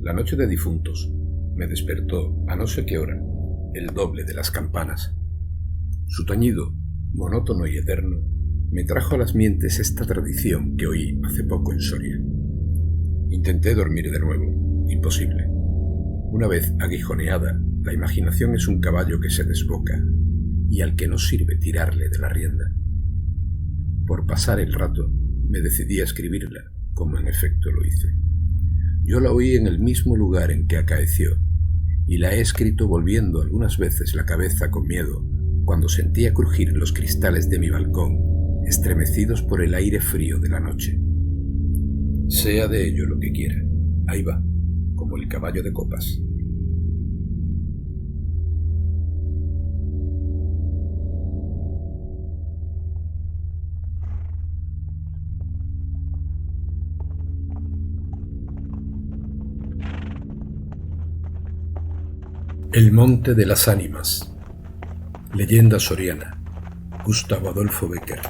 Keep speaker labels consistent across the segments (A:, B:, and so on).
A: La noche de difuntos me despertó a no sé qué hora el doble de las campanas. Su tañido, monótono y eterno, me trajo a las mientes esta tradición que oí hace poco en Soria. Intenté dormir de nuevo, imposible. Una vez aguijoneada, la imaginación es un caballo que se desboca y al que no sirve tirarle de la rienda. Por pasar el rato, me decidí a escribirla, como en efecto lo hice. Yo la oí en el mismo lugar en que acaeció, y la he escrito volviendo algunas veces la cabeza con miedo cuando sentía crujir los cristales de mi balcón, estremecidos por el aire frío de la noche. Sea de ello lo que quiera, ahí va, como el caballo de copas. El Monte de las Ánimas. Leyenda soriana. Gustavo Adolfo Bécquer.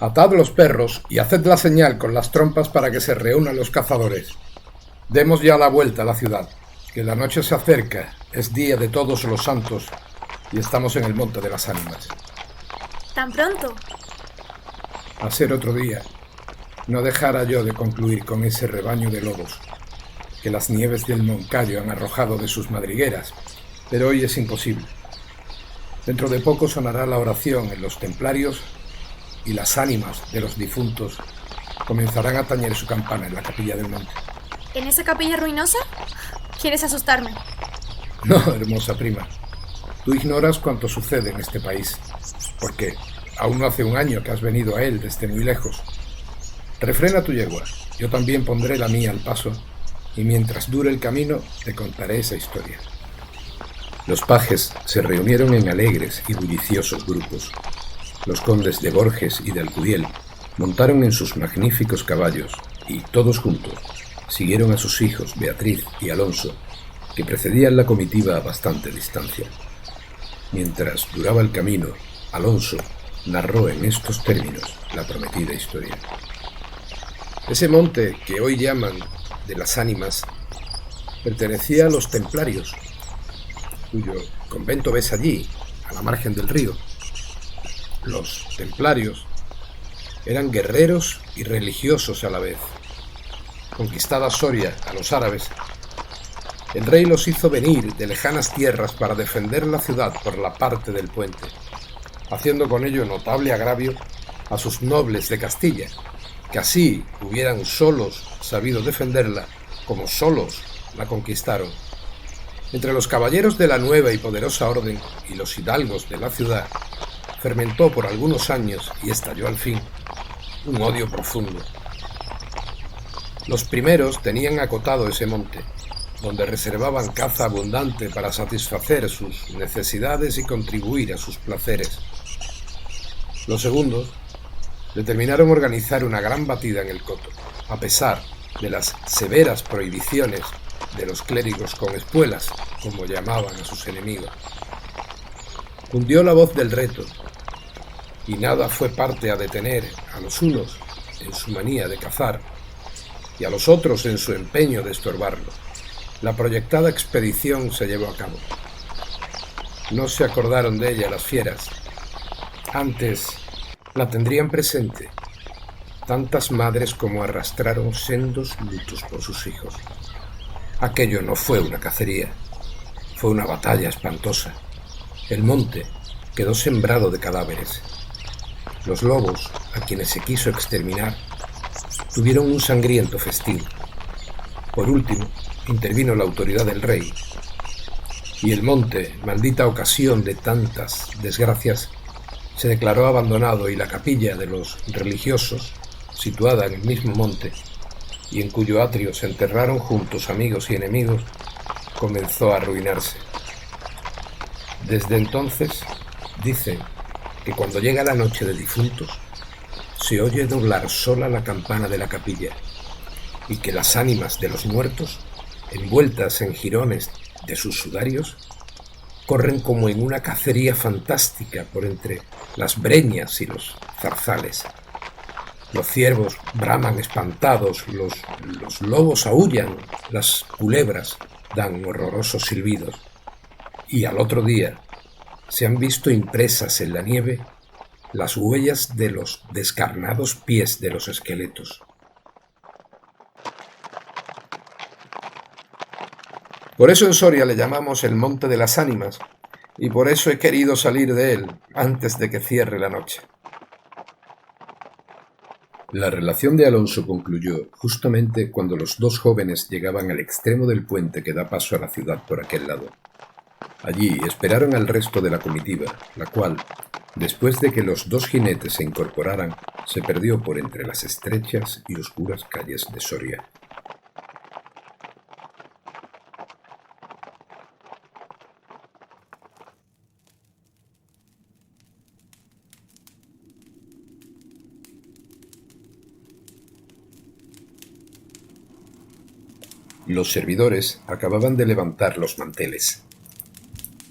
B: Atad los perros y haced la señal con las trompas para que se reúnan los cazadores. Demos ya la vuelta a la ciudad, que la noche se acerca, es día de todos los santos y estamos en el Monte de las Ánimas.
C: ¿Tan pronto?
B: A ser otro día, no dejara yo de concluir con ese rebaño de lobos que las nieves del Moncayo han arrojado de sus madrigueras, pero hoy es imposible. Dentro de poco sonará la oración en los templarios y las ánimas de los difuntos comenzarán a tañer su campana en la capilla del monte.
C: ¿En esa capilla ruinosa? ¿Quieres asustarme?
B: No, hermosa prima. Tú ignoras cuánto sucede en este país, porque aún no hace un año que has venido a él desde muy lejos. Refrena tu yegua, yo también pondré la mía al paso, y mientras dure el camino te contaré esa historia.
A: Los pajes se reunieron en alegres y bulliciosos grupos. Los condes de Borges y de Alcudiel montaron en sus magníficos caballos y, todos juntos, siguieron a sus hijos Beatriz y Alonso, que precedían la comitiva a bastante distancia. Mientras duraba el camino, Alonso narró en estos términos la prometida historia.
B: Ese monte que hoy llaman de las Ánimas pertenecía a los templarios, cuyo convento ves allí, a la margen del río. Los templarios eran guerreros y religiosos a la vez. Conquistada Soria a los árabes, el rey los hizo venir de lejanas tierras para defender la ciudad por la parte del puente, haciendo con ello notable agravio a sus nobles de Castilla, que así hubieran solos sabido defenderla como solos la conquistaron. Entre los caballeros de la nueva y poderosa orden y los hidalgos de la ciudad fermentó por algunos años y estalló al fin un odio profundo. Los primeros tenían acotado ese monte, donde reservaban caza abundante para satisfacer sus necesidades y contribuir a sus placeres. Los segundos determinaron organizar una gran batida en el coto, a pesar de las severas prohibiciones de los clérigos con espuelas, como llamaban a sus enemigos. Cundió la voz del reto, y nada fue parte a detener a los unos en su manía de cazar y a los otros en su empeño de estorbarlo. La proyectada expedición se llevó a cabo. No se acordaron de ella las fieras. Antes la tendrían presente tantas madres como arrastraron sendos lutos por sus hijos. Aquello no fue una cacería, fue una batalla espantosa. El monte quedó sembrado de cadáveres. Los lobos, a quienes se quiso exterminar, tuvieron un sangriento festín. Por último, intervino la autoridad del rey, y el monte, maldita ocasión de tantas desgracias, se declaró abandonado y la capilla de los religiosos, situada en el mismo monte, y en cuyo atrio se enterraron juntos amigos y enemigos, comenzó a arruinarse. Desde entonces, dicen que cuando llega la noche de difuntos, se oye doblar sola la campana de la capilla y que las ánimas de los muertos, envueltas en jirones de sus sudarios, corren como en una cacería fantástica por entre las breñas y los zarzales. Los ciervos braman espantados, los lobos aúllan, las culebras dan horrorosos silbidos. Y al otro día se han visto impresas en la nieve las huellas de los descarnados pies de los esqueletos. Por eso en Soria le llamamos el Monte de las Ánimas, y por eso he querido salir de él antes de que cierre la noche.
A: La relación de Alonso concluyó justamente cuando los dos jóvenes llegaban al extremo del puente que da paso a la ciudad por aquel lado. Allí esperaron al resto de la comitiva, la cual, después de que los dos jinetes se incorporaran, se perdió por entre las estrechas y oscuras calles de Soria. Los servidores acababan de levantar los manteles.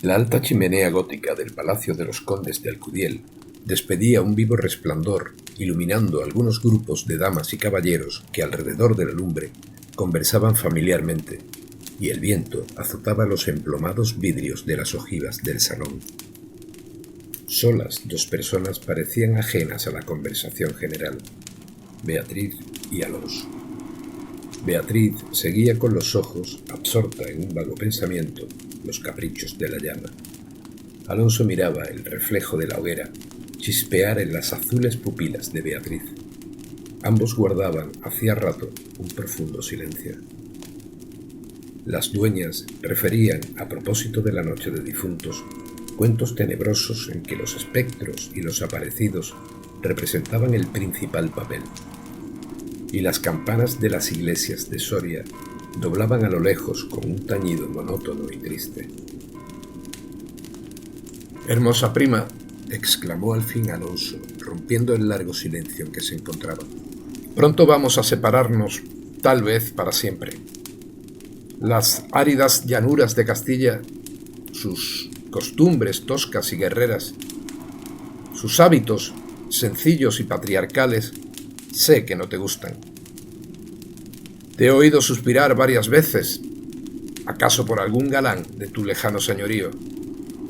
A: La alta chimenea gótica del Palacio de los Condes de Alcudiel despedía un vivo resplandor, iluminando algunos grupos de damas y caballeros que alrededor de la lumbre conversaban familiarmente, y el viento azotaba los emplomados vidrios de las ojivas del salón. Solas dos personas parecían ajenas a la conversación general: Beatriz y Alonso. Beatriz seguía con los ojos, absorta en un vago pensamiento, los caprichos de la llama. Alonso miraba el reflejo de la hoguera chispear en las azules pupilas de Beatriz. Ambos guardaban hacía rato un profundo silencio. Las dueñas referían, a propósito de la noche de difuntos, cuentos tenebrosos en que los espectros y los aparecidos representaban el principal papel. Y las campanas de las iglesias de Soria doblaban a lo lejos con un tañido monótono y triste. «Hermosa prima», exclamó al fin Alonso, rompiendo el largo silencio en que se encontraba. «Pronto vamos a separarnos, tal vez para siempre. Las áridas llanuras de Castilla, sus costumbres toscas y guerreras, sus hábitos sencillos y patriarcales, sé que no te gustan. Te he oído suspirar varias veces, acaso por algún galán de tu lejano señorío».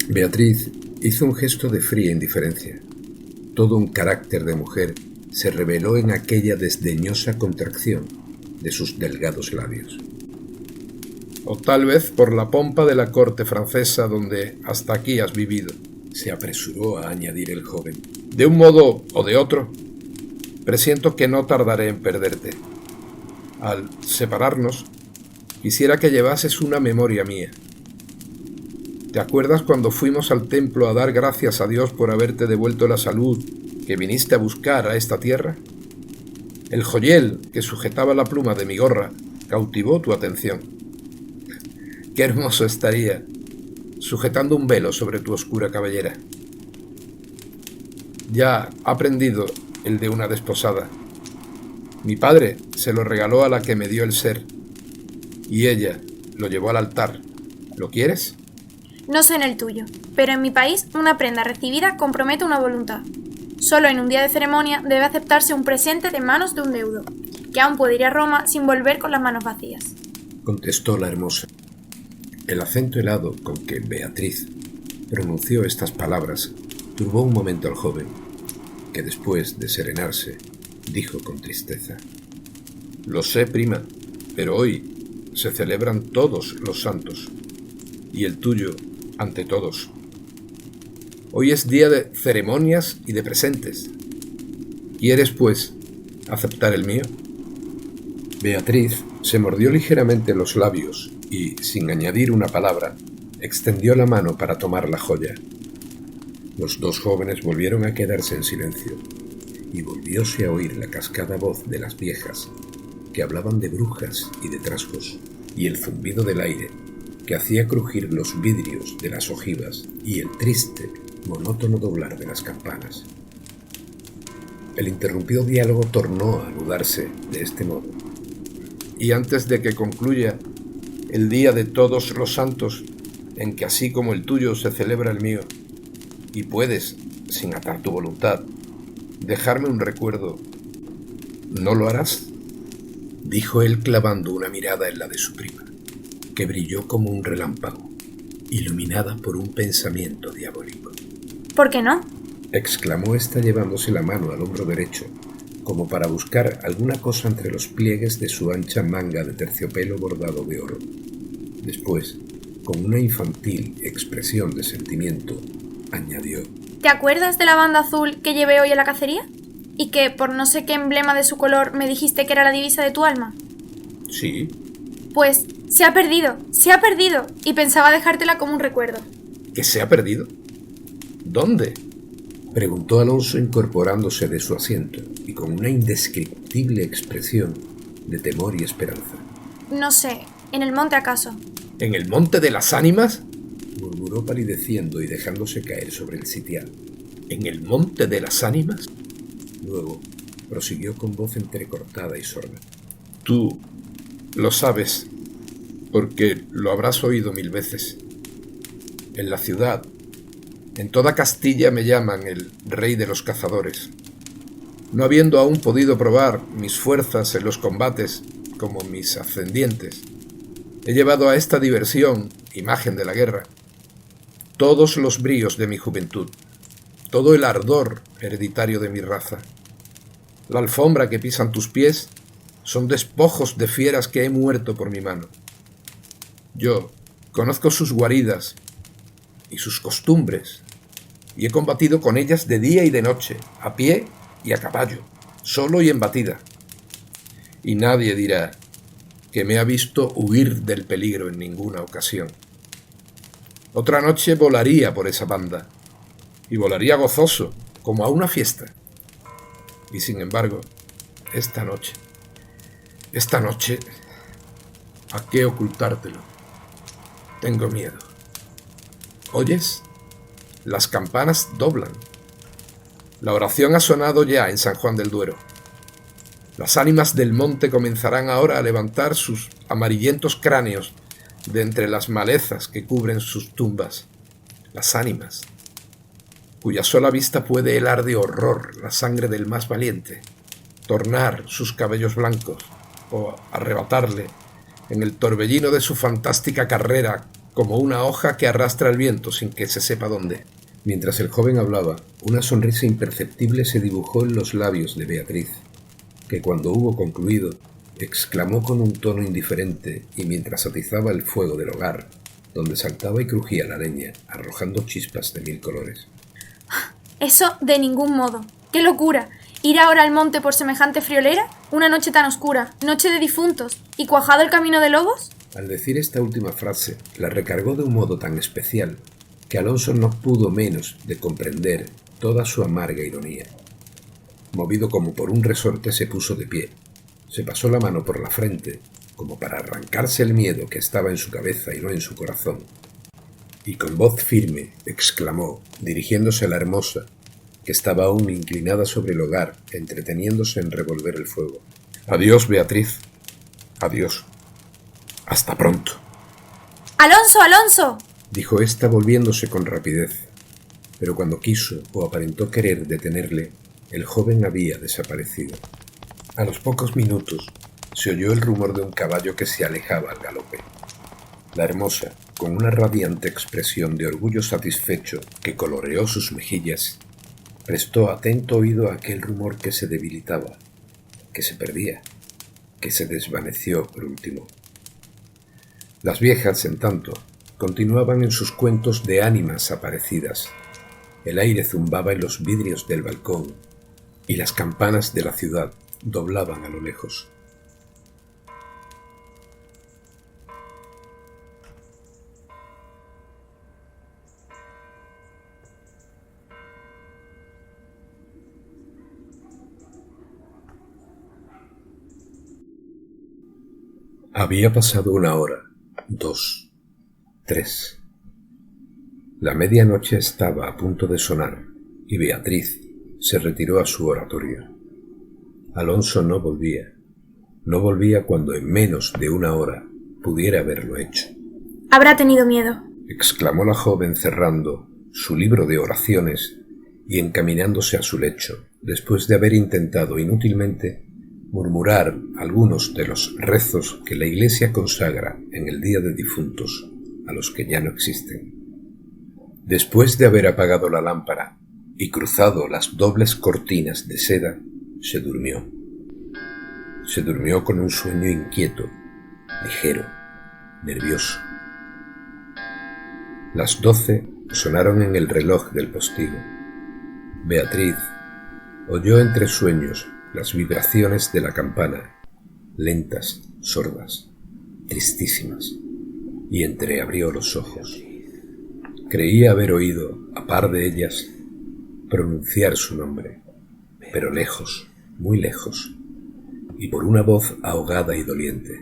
A: Beatriz hizo un gesto de fría indiferencia. Todo un carácter de mujer se reveló en aquella desdeñosa contracción de sus delgados labios. «O tal vez por la pompa de la corte francesa donde hasta aquí has vivido», se apresuró a añadir el joven. «De un modo o de otro, presiento que no tardaré en perderte. Al separarnos, quisiera que llevases una memoria mía. ¿Te acuerdas cuando fuimos al templo a dar gracias a Dios por haberte devuelto la salud que viniste a buscar a esta tierra? El joyel que sujetaba la pluma de mi gorra cautivó tu atención. Qué hermoso estaría sujetando un velo sobre tu oscura cabellera. Ya ha prendido el de una desposada. Mi padre se lo regaló a la que me dio el ser, y ella lo llevó al altar. ¿Lo quieres?»
C: No sé en el tuyo, pero en mi país una prenda recibida compromete una voluntad. Solo en un día de ceremonia debe aceptarse un presente de manos de un deudo, que aún puede ir a Roma sin volver con las manos vacías.
A: Contestó la hermosa. El acento helado con que Beatriz pronunció estas palabras turbó un momento al joven, que después de serenarse, dijo con tristeza: «Lo sé, prima, pero hoy se celebran todos los santos, y el tuyo ante todos. Hoy es día de ceremonias y de presentes. ¿Quieres, pues, aceptar el mío?» Beatriz se mordió ligeramente los labios y, sin añadir una palabra, extendió la mano para tomar la joya. Los dos jóvenes volvieron a quedarse en silencio, y volvióse a oír la cascada voz de las viejas, que hablaban de brujas y de trasgos, y el zumbido del aire, que hacía crujir los vidrios de las ojivas y el triste, monótono doblar de las campanas. El interrumpido diálogo tornó a anudarse de este modo. Y antes de que concluya el día de todos los santos, en que así como el tuyo se celebra el mío, y puedes, sin atar tu voluntad, dejarme un recuerdo, ¿no lo harás?, dijo él clavando una mirada en la de su prima, que brilló como un relámpago, iluminada por un pensamiento diabólico.
C: ¿Por qué no?,
A: exclamó ésta llevándose la mano al hombro derecho, como para buscar alguna cosa entre los pliegues de su ancha manga de terciopelo bordado de oro. Después, con una infantil expresión de sentimiento, añadió:
C: ¿te acuerdas de la banda azul que llevé hoy a la cacería? Y que, por no sé qué emblema de su color, me dijiste que era la divisa de tu alma.
A: Sí.
C: Pues se ha perdido, y pensaba dejártela como un recuerdo.
A: ¿Que se ha perdido? ¿Dónde?, preguntó Alonso incorporándose de su asiento y con una indescriptible expresión de temor y esperanza.
C: No sé, ¿en el monte acaso?
A: ¿En el monte de las ánimas?, murmuró palideciendo y dejándose caer sobre el sitial. ¿En el monte de las ánimas? Luego prosiguió con voz entrecortada y sorda. Tú lo sabes, porque lo habrás oído 1000 veces. En la ciudad, en toda Castilla, me llaman el rey de los cazadores. No habiendo aún podido probar mis fuerzas en los combates como mis ascendientes, he llevado a esta diversión, imagen de la guerra, todos los bríos de mi juventud, todo el ardor hereditario de mi raza. La alfombra que pisan tus pies son despojos de fieras que he muerto por mi mano. Yo conozco sus guaridas y sus costumbres, y he combatido con ellas de día y de noche, a pie y a caballo, solo y en batida. Y nadie dirá que me ha visto huir del peligro en ninguna ocasión. Otra noche volaría por esa banda, y volaría gozoso, como a una fiesta. Y sin embargo, esta noche, ¿a qué ocultártelo? Tengo miedo. ¿Oyes? Las campanas doblan. La oración ha sonado ya en San Juan del Duero. Las ánimas del monte comenzarán ahora a levantar sus amarillentos cráneos de entre las malezas que cubren sus tumbas. Las ánimas, cuya sola vista puede helar de horror la sangre del más valiente, tornar sus cabellos blancos o arrebatarle en el torbellino de su fantástica carrera como una hoja que arrastra el viento sin que se sepa dónde. Mientras el joven hablaba, una sonrisa imperceptible se dibujó en los labios de Beatriz, que cuando hubo concluido, exclamó con un tono indiferente y mientras atizaba el fuego del hogar, donde saltaba y crujía la leña, arrojando chispas de 1000 colores.
C: Eso de ningún modo. ¡Qué locura! ¿Ir ahora al monte por semejante friolera? Una noche tan oscura, noche de difuntos, y cuajado el camino de lobos.
A: Al decir esta última frase, la recargó de un modo tan especial que Alonso no pudo menos de comprender toda su amarga ironía. Movido como por un resorte, se puso de pie, se pasó la mano por la frente, como para arrancarse el miedo que estaba en su cabeza y no en su corazón, y con voz firme exclamó, dirigiéndose a la hermosa, que estaba aún inclinada sobre el hogar, entreteniéndose en revolver el fuego. Adiós, Beatriz. Adiós. Hasta pronto.
C: ¡Alonso, Alonso!,
A: dijo ésta volviéndose con rapidez, pero cuando quiso o aparentó querer detenerle, el joven había desaparecido. A los pocos minutos se oyó el rumor de un caballo que se alejaba al galope. La hermosa, con una radiante expresión de orgullo satisfecho que coloreó sus mejillas, prestó atento oído a aquel rumor que se debilitaba, que se perdía, que se desvaneció por último. Las viejas, en tanto, continuaban en sus cuentos de ánimas aparecidas. El aire zumbaba en los vidrios del balcón y las campanas de la ciudad doblaban a lo lejos. Había pasado 1 hora, 2, 3. La medianoche estaba a punto de sonar y Beatriz se retiró a su oratorio. Alonso no volvía cuando en menos de una hora pudiera haberlo hecho.
C: Habrá tenido miedo,
A: exclamó la joven cerrando su libro de oraciones y encaminándose a su lecho, después de haber intentado inútilmente murmurar algunos de los rezos que la Iglesia consagra en el Día de Difuntos a los que ya no existen. Después de haber apagado la lámpara y cruzado las dobles cortinas de seda, se durmió. Se durmió con un sueño inquieto, ligero, nervioso. Las 12 sonaron en el reloj del postigo. Beatriz oyó entre sueños las vibraciones de la campana, lentas, sordas, tristísimas, y entreabrió los ojos. Creía haber oído, a par de ellas, pronunciar su nombre, pero lejos, muy lejos, y por una voz ahogada y doliente.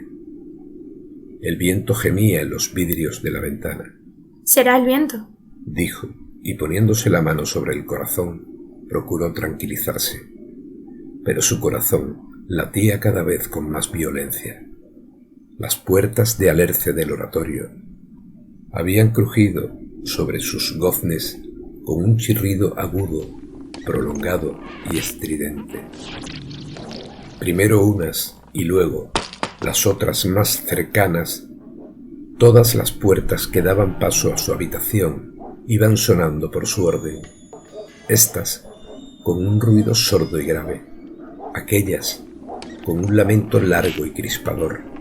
A: El viento gemía en los vidrios de la ventana.
C: «Será el viento»,
A: dijo, y poniéndose la mano sobre el corazón, procuró tranquilizarse. Pero su corazón latía cada vez con más violencia. Las puertas de alerce del oratorio habían crujido sobre sus goznes con un chirrido agudo, prolongado y estridente. Primero unas y luego las otras más cercanas, todas las puertas que daban paso a su habitación iban sonando por su orden. Estas con un ruido sordo y grave, aquellas con un lamento largo y crispador.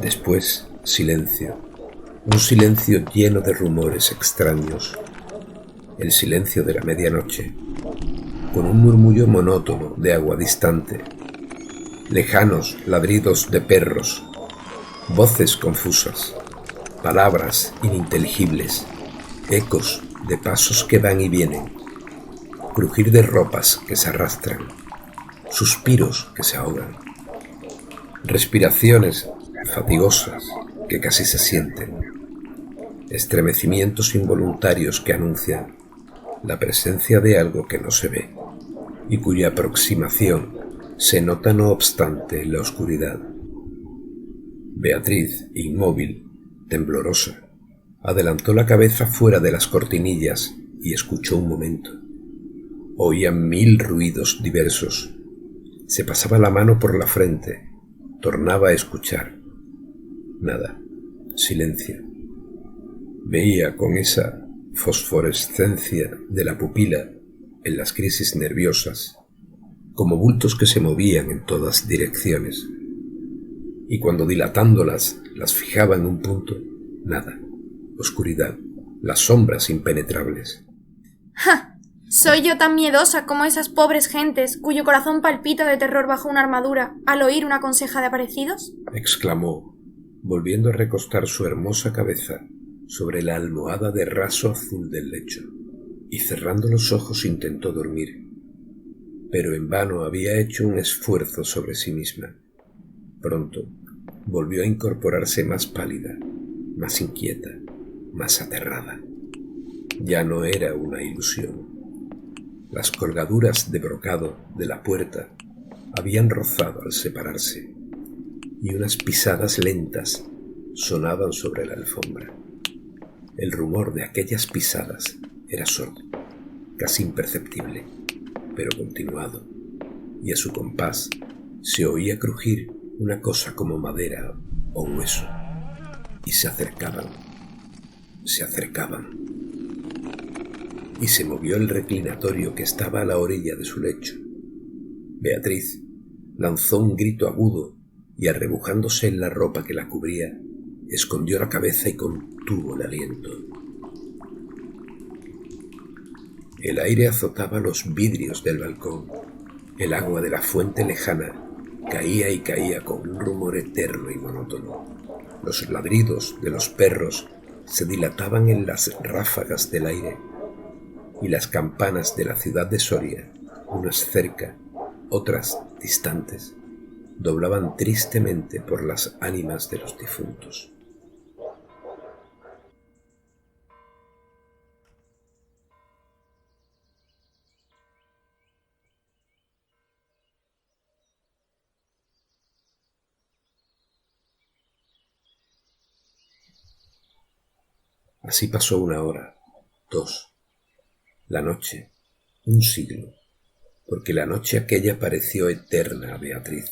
A: Después, silencio, un silencio lleno de rumores extraños, el silencio de la medianoche, con un murmullo monótono de agua distante, lejanos ladridos de perros, voces confusas, palabras ininteligibles, ecos de pasos que van y vienen, crujir de ropas que se arrastran, suspiros que se ahogan, respiraciones fatigosas que casi se sienten, estremecimientos involuntarios que anuncian la presencia de algo que no se ve y cuya aproximación se nota no obstante en la oscuridad. Beatriz, inmóvil, temblorosa, adelantó la cabeza fuera de las cortinillas y escuchó un momento. Oía 1000 ruidos diversos. Se pasaba la mano por la frente, tornaba a escuchar. Nada, silencio. Veía con esa fosforescencia de la pupila en las crisis nerviosas, como bultos que se movían en todas direcciones, y cuando dilatándolas las fijaba en un punto, nada, oscuridad, las sombras impenetrables.
C: ¡Ja! ¿Soy yo tan miedosa como esas pobres gentes cuyo corazón palpita de terror bajo una armadura al oír una conseja de aparecidos?
A: Exclamó, volviendo a recostar su hermosa cabeza sobre la almohada de raso azul del lecho, y cerrando los ojos intentó dormir, pero en vano había hecho un esfuerzo sobre sí misma. Pronto volvió a incorporarse más pálida, más inquieta, más aterrada. Ya no era una ilusión. Las colgaduras de brocado de la puerta habían rozado al separarse, y unas pisadas lentas sonaban sobre la alfombra. El rumor de aquellas pisadas era sordo, casi imperceptible, pero continuado, y a su compás se oía crujir una cosa como madera o hueso, y se acercaban, y se movió el reclinatorio que estaba a la orilla de su lecho. Beatriz lanzó un grito agudo y, arrebujándose en la ropa que la cubría, escondió la cabeza y contuvo el aliento. El aire azotaba los vidrios del balcón. El agua de la fuente lejana caía y caía con un rumor eterno y monótono. Los ladridos de los perros se dilataban en las ráfagas del aire, y las campanas de la ciudad de Soria, unas cerca, otras distantes, doblaban tristemente por las ánimas de los difuntos.
B: Así pasó 1 hora, 2, la noche, 1 siglo, porque la noche aquella pareció eterna a Beatriz.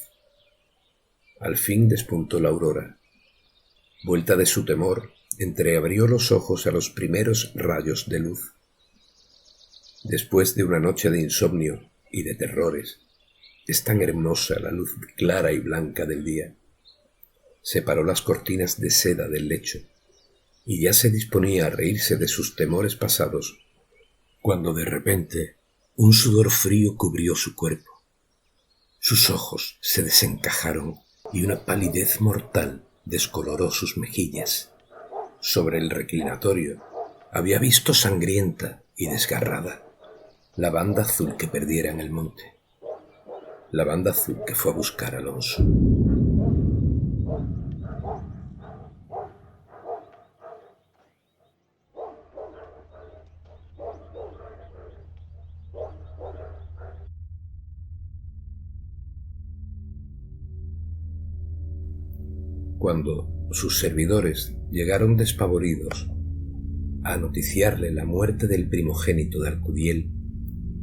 B: Al fin despuntó la aurora. Vuelta de su temor, entreabrió los ojos a los primeros rayos de luz. Después de una noche de insomnio y de terrores, es tan hermosa la luz clara y blanca del día. Separó las cortinas de seda del lecho y ya se disponía a reírse de sus temores pasados, cuando de repente un sudor frío cubrió su cuerpo. Sus ojos se desencajaron y una palidez mortal descoloró sus mejillas. Sobre el reclinatorio había visto sangrienta y desgarrada la banda azul que perdiera en el monte, la banda azul que fue a buscar a Alonso. Cuando sus servidores llegaron despavoridos a noticiarle la muerte del primogénito de Alcudiel,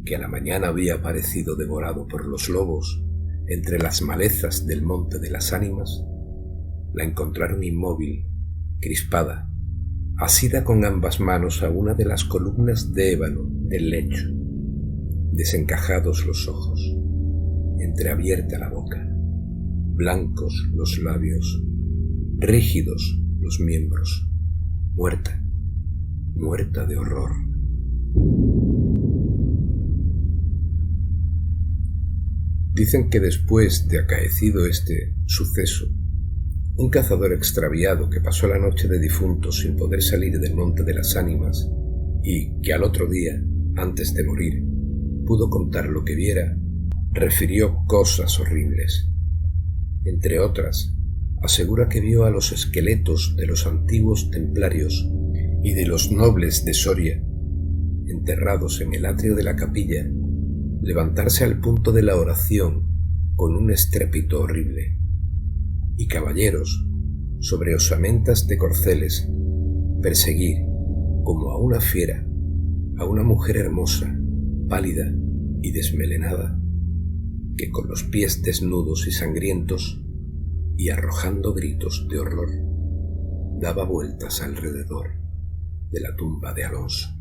B: que a la mañana había aparecido devorado por los lobos entre las malezas del Monte de las Ánimas, la encontraron inmóvil, crispada, asida con ambas manos a una de las columnas de ébano del lecho, desencajados los ojos, entreabierta la boca, blancos los labios, rígidos los miembros, muerta, muerta de horror. Dicen que después de acaecido este suceso, un cazador extraviado que pasó la noche de difuntos sin poder salir del Monte de las Ánimas y que al otro día, antes de morir, pudo contar lo que viera, refirió cosas horribles. Entre otras, asegura que vio a los esqueletos de los antiguos templarios y de los nobles de Soria, enterrados en el atrio de la capilla, levantarse al punto de la oración con un estrépito horrible, y caballeros, sobre osamentas de corceles, perseguir, como a una fiera, a una mujer hermosa, pálida y desmelenada, que con los pies desnudos y sangrientos, y arrojando gritos de horror, daba vueltas alrededor de la tumba de Alonso.